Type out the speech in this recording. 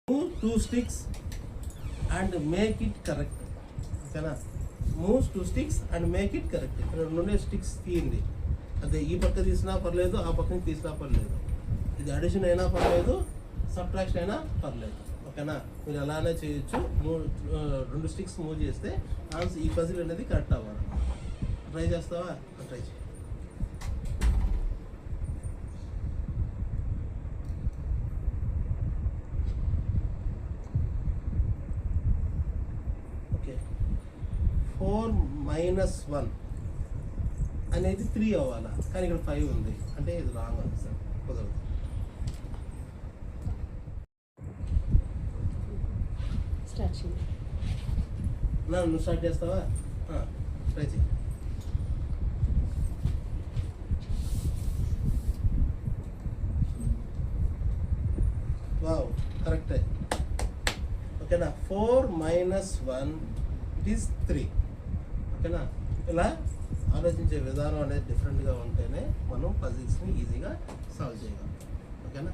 Move 2 sticks and make it correct. ఓకేనా? Moves 2 sticks and make it correct. ఇక్కడ 2 sticks తీయండి. అదే ఈ పక్క తీసినా పర్లేదు, ఆ పక్కన తీసినా పర్లేదు. ఇది అడిషన్ అయినా పర్లేదు, సబ్ట్రాక్షన్ అయినా పర్లేదు. ఓకేనా? మీరు అలానే చేయొచ్చు. 2 స్టిక్స్ మూవ్ చేస్తే ఆన్సర్ ఈ పజిల్ అనేది కరెక్ట్ అవ్వాలి. ట్రై చేస్తావా? ట్రై చేయి. ఓకే, 4 - 1 అనేది 3 అవ్వాలా, కానీ ఇక్కడ 5 ఉంది అంటే ఇది రాంగ్ ఆన్సర్. కుదరదు. నువ్వు స్టార్ట్ చేస్తావా? ట్రై చేయి. వావ్, కరెక్టే. ఓకేనా? 4 - 1 ఇట్ ఈస్ 3. ఓకేనా? ఇలా ఆలోచించే విధానం అనేది డిఫరెంట్గా ఉంటేనే మనం పజిల్స్ని ఈజీగా సాల్వ్ చేయగలం. ఓకేనా?